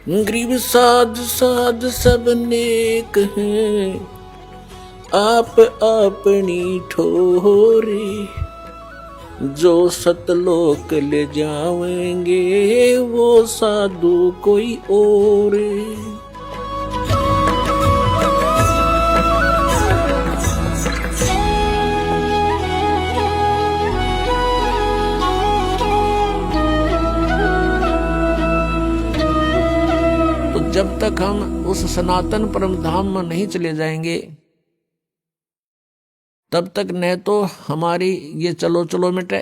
गरीब साध साध सब नेक हैं, आप अपनी ठोरे। जो सतलोक ले जावेंगे वो साधु कोई और। तो जब तक हम उस सनातन परम धाम में नहीं चले जाएंगे तब तक न तो हमारी ये चलो चलो मिटे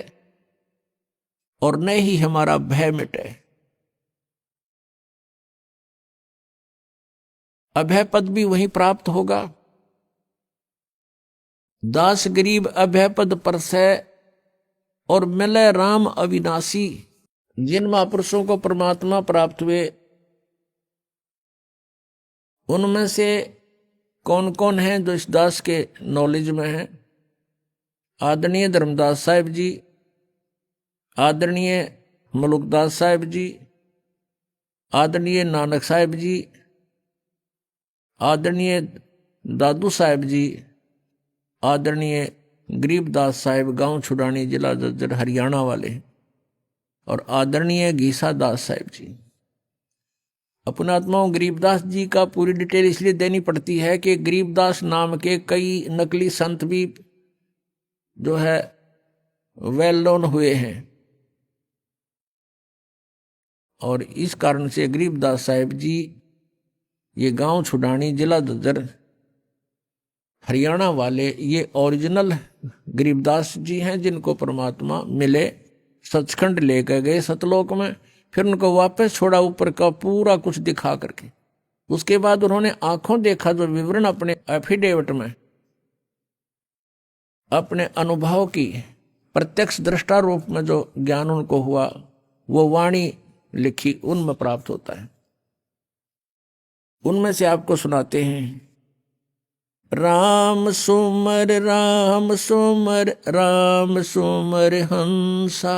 और न ही हमारा भय मिटे। अभय पद भी वहीं प्राप्त होगा। दास गरीब अभय पद परसै और मिले राम अविनाशी। जिन महापुरुषों को परमात्मा प्राप्त हुए उनमें से कौन कौन है जो इस दास के नॉलेज में है? आदरणीय धर्मदास साहिब जी, आदरणीय मलुकदास साहिब जी, आदरणीय नानक साहिब जी, आदरणीय दादू साहिब जी, आदरणीय गरीबदास साहिब गांव छुड़ानी जिला जज्जर हरियाणा वाले, और आदरणीय घीसा दास साहिब जी। अपने आत्माओं गरीबदास जी का पूरी डिटेल इसलिए देनी पड़ती है कि गरीबदास नाम के कई नकली संत भी जो है वेल नोन हुए हैं, और इस कारण से गरीबदास साहिब जी ये गांव छुड़ानी जिला दज्जर हरियाणा वाले ये ओरिजिनल गरीबदास जी हैं, जिनको परमात्मा मिले, सचखंड लेकर गए सतलोक में, फिर उनको वापस छोड़ा ऊपर का पूरा कुछ दिखा करके। उसके बाद उन्होंने आंखों देखा जो विवरण अपने एफिडेविट में अपने अनुभव की प्रत्यक्ष दृष्टा रूप में जो ज्ञान उनको हुआ वो वाणी लिखी उनमें प्राप्त होता है। उनमें से आपको सुनाते हैं। राम सुमर राम सुमर राम सुमर हंसा,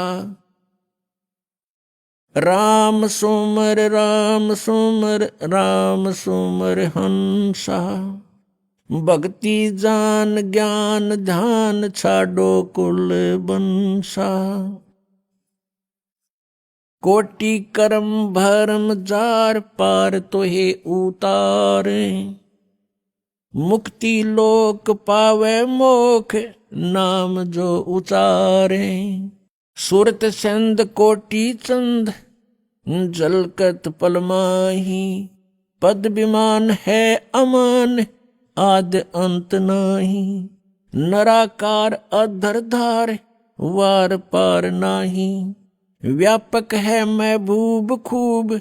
राम सुमर राम सुमर राम सुमर हंसा। भक्ति जान ज्ञान ध्यान छाडो कुल बंसा। कोटि कर्म भरम जार पार तोहे उतारे। मुक्ति लोक पावे मोख नाम जो उचारे। सुरत संद कोटि चंद जलकत पलमाही। पद विमान है अमान आद अंत नाही। नराकार अधरधार वार पार नाही। व्यापक है महबूब खूब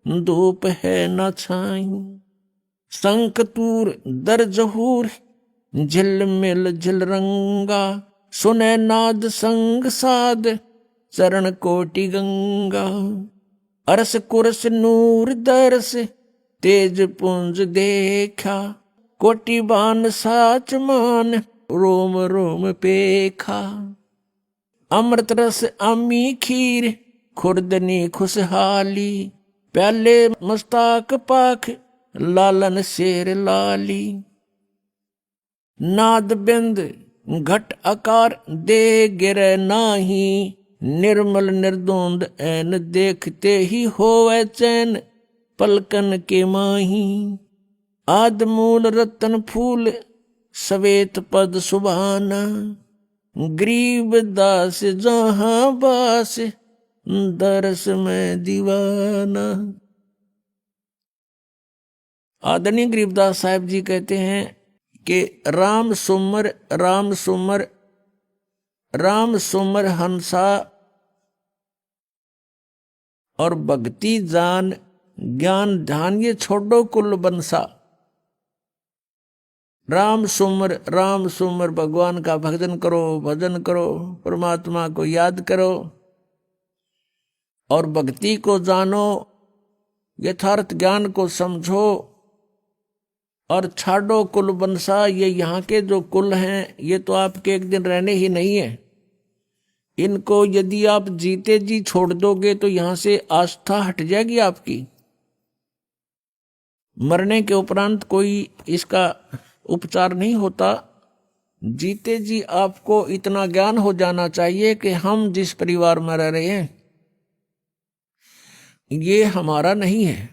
धूप है न छाई। संकतूर दर जहूर झिलमिल झिलरंगा। सुने नाद संग साध चरण कोटि गंगा। अरस कुरस नूर दरस तेज पुंज देखा। कोटि बान साच मान रोम रोम पेखा। अमृत रस अमी खीर खुर्दनी खुशहाली। प्याले मस्ताक पाख लालन शेर लाली। नाद बिंद घट आकार दे गिरे नाही। निर्मल निर्दोंद ऐन देखते ही होवे चैन पलकन के माही। आद मूल रतन फूल सवेत पद सुभाना। गरीब दास जहां बास दरस में दीवाना। आदरणीय गरीबदास साहिब जी कहते हैं कि राम सुमर राम सुमर राम सुमर हंसा और भक्ति जान ज्ञान ध्यान ये छोड़ो कुल बंसा। राम सुमर भगवान का भजन करो, भजन करो, परमात्मा को याद करो और भक्ति को जानो, यथार्थ ज्ञान को समझो और छाड़ो कुल बंसा। ये यहाँ के जो कुल हैं ये तो आपके एक दिन रहने ही नहीं है। इनको यदि आप जीते जी छोड़ दोगे तो यहाँ से आस्था हट जाएगी आपकी। मरने के उपरांत कोई इसका उपचार नहीं होता। जीते जी आपको इतना ज्ञान हो जाना चाहिए कि हम जिस परिवार में रह रहे हैं ये हमारा नहीं है,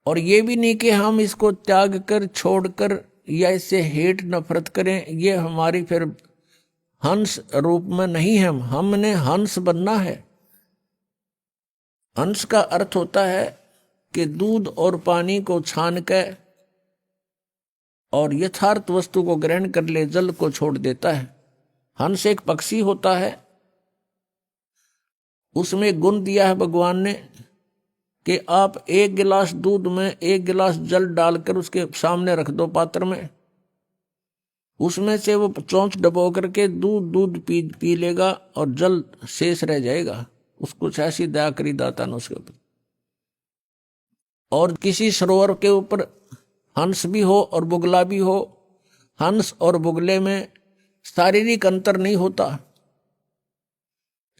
और ये भी नहीं कि हम इसको त्याग कर छोड़कर या इससे हेट नफरत करें। ये हमारी फिर हंस रूप में नहीं है, हमने हंस बनना है। हंस का अर्थ होता है कि दूध और पानी को छान कर और यथार्थ वस्तु को ग्रहण कर ले, जल को छोड़ देता है। हंस एक पक्षी होता है, उसमें गुण दिया है भगवान ने कि आप एक गिलास दूध में एक गिलास जल डालकर उसके सामने रख दो पात्र में, उसमें से वो चोंच डबो करके दूध पी लेगा और जल शेष रह जाएगा। उसको ऐसी दया करी दाता ने उसके ऊपर। और किसी सरोवर के ऊपर हंस भी हो और बुगला भी हो, हंस और बुगले में शारीरिक अंतर नहीं होता,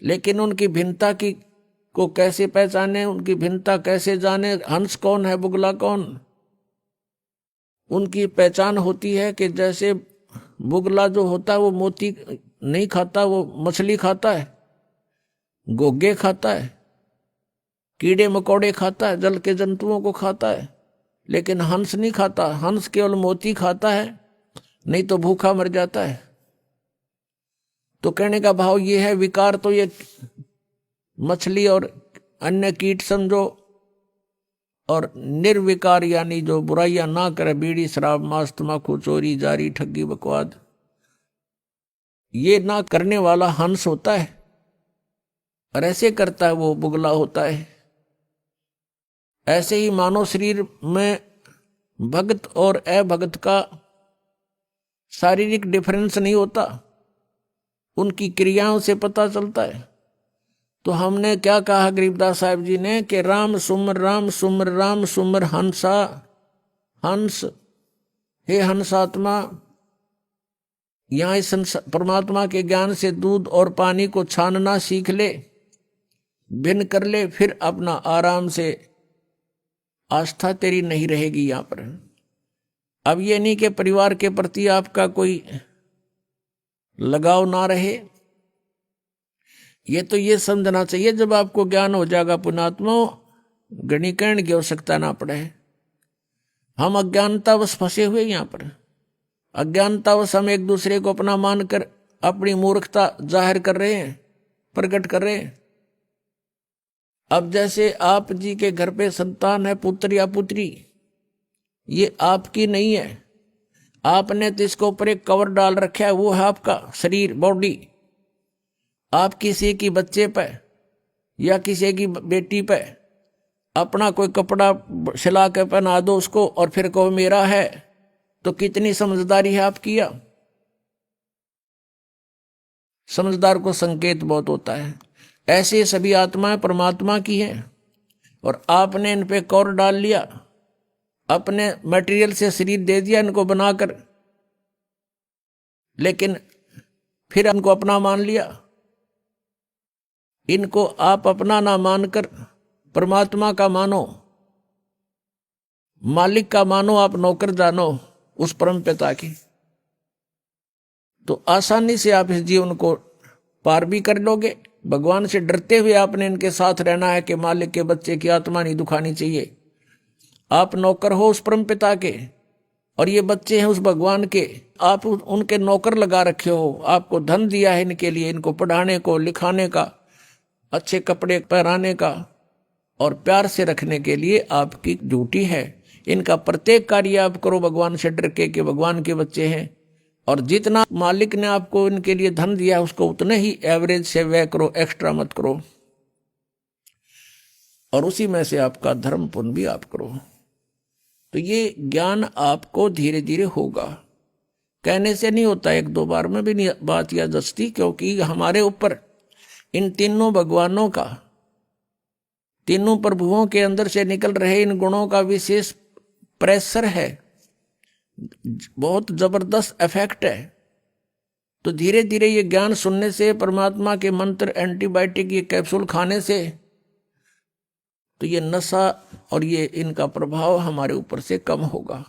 लेकिन उनकी भिन्नता की को कैसे पहचाने, उनकी भिन्नता कैसे जाने, हंस कौन है बुगला कौन। उनकी पहचान होती है कि जैसे बुगला जो होता है वो मोती नहीं खाता, वो मछली खाता है, गोगे खाता है, कीड़े मकोड़े खाता है, जल के जंतुओं को खाता है, लेकिन हंस नहीं खाता। हंस केवल मोती खाता है, नहीं तो भूखा मर जाता है। तो कहने का भाव ये है, विकार तो ये मछली और अन्य कीट समझो, और निर्विकार यानी जो बुराइयां ना करे, बीड़ी शराब मांस तम्बाकू चोरी जारी ठगी बकवाद, ये ना करने वाला हंस होता है, और ऐसे करता है वो बुगला होता है। ऐसे ही मानव शरीर में भगत और अभगत का शारीरिक डिफरेंस नहीं होता, उनकी क्रियाओं से पता चलता है। तो हमने क्या कहा गरीबदास साहिब जी ने कि राम सुमर राम सुमर राम सुमर हंसा, हंस हे हंसात्मा, यहां इस परमात्मा के ज्ञान से दूध और पानी को छानना सीख ले, भिन्न कर ले, फिर अपना आराम से आस्था तेरी नहीं रहेगी यहां पर। अब ये नहीं कि परिवार के प्रति आपका कोई लगाव ना रहे, ये तो ये समझना चाहिए जब आपको ज्ञान हो जाएगा पुण्यात्मा, गणिकरण की आवश्यकता ना पड़े। हम अज्ञानतावश फंसे हुए यहां पर, अज्ञानतावश हम एक दूसरे को अपना मानकर अपनी मूर्खता जाहिर कर रहे हैं, प्रकट कर रहे हैं। अब जैसे आप जी के घर पे संतान है, पुत्र या पुत्री, ये आपकी नहीं है, आपने तो इसके ऊपर एक कवर डाल रखा है, वो है आपका शरीर बॉडी। आप किसी की बच्चे पे या किसी की बेटी पे अपना कोई कपड़ा सिला के पहना दो उसको और फिर कहो मेरा है, तो कितनी समझदारी है आपकी। या समझदार को संकेत बहुत होता है। ऐसे सभी आत्माएं परमात्मा की हैं, और आपने इन पे कौर डाल लिया, अपने मटेरियल से शरीर दे दिया इनको बनाकर, लेकिन फिर इनको अपना मान लिया। इनको आप अपना ना मानकर परमात्मा का मानो, मालिक का मानो, आप नौकर जानो उस परम पिता की, तो आसानी से आप इस जीवन को पार भी कर लोगे। भगवान से डरते हुए आपने इनके साथ रहना है कि मालिक के बच्चे की आत्मा नहीं दुखानी चाहिए। आप नौकर हो उस परम पिता के, और ये बच्चे हैं उस भगवान के, आप उनके नौकर लगा रखे हो। आपको धन दिया है इनके लिए, इनको पढ़ाने को, लिखाने का, अच्छे कपड़े पहनाने का और प्यार से रखने के लिए आपकी ड्यूटी है। इनका प्रत्येक कार्य आप करो भगवान से डर के कि भगवान के बच्चे हैं, और जितना मालिक ने आपको इनके लिए धन दिया उसको उतने ही एवरेज से व्यय करो, एक्स्ट्रा मत करो, और उसी में से आपका धर्म पुण्य भी आप करो। तो ये ज्ञान आपको धीरे धीरे होगा, कहने से नहीं होता, एक दो बार में भी नहीं बात या दस्ती, क्योंकि हमारे ऊपर इन तीनों भगवानों का, तीनों प्रभुओं के अंदर से निकल रहे इन गुणों का विशेष प्रेशर है, बहुत जबरदस्त इफेक्ट है। तो धीरे धीरे ये ज्ञान सुनने से, परमात्मा के मंत्र, एंटीबायोटिक, ये कैप्सूल खाने से, तो ये नशा और ये इनका प्रभाव हमारे ऊपर से कम होगा।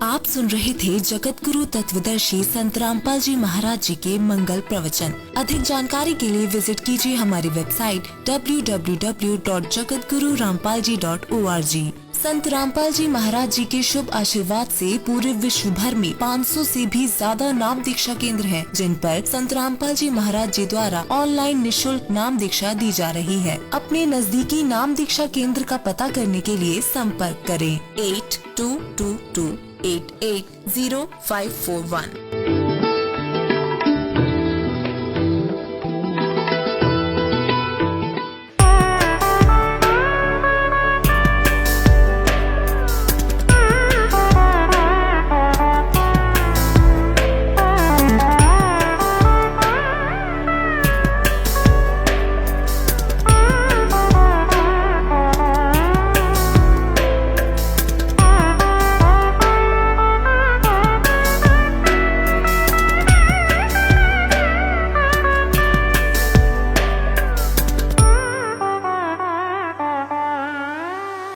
आप सुन रहे थे जगत गुरु तत्वदर्शी संत रामपाल जी महाराज जी के मंगल प्रवचन। अधिक जानकारी के लिए विजिट कीजिए हमारी वेबसाइट www.jagatgururampalji.org। संत रामपाल जी महाराज जी के शुभ आशीर्वाद से पूरे विश्व भर में 500 से भी ज्यादा नाम दीक्षा केंद्र हैं, जिन पर संत रामपाल जी महाराज जी द्वारा ऑनलाइन निशुल्क नाम दीक्षा दी जा रही है। अपने नजदीकी नाम दीक्षा केंद्र का पता करने के लिए संपर्क करें 8222880541।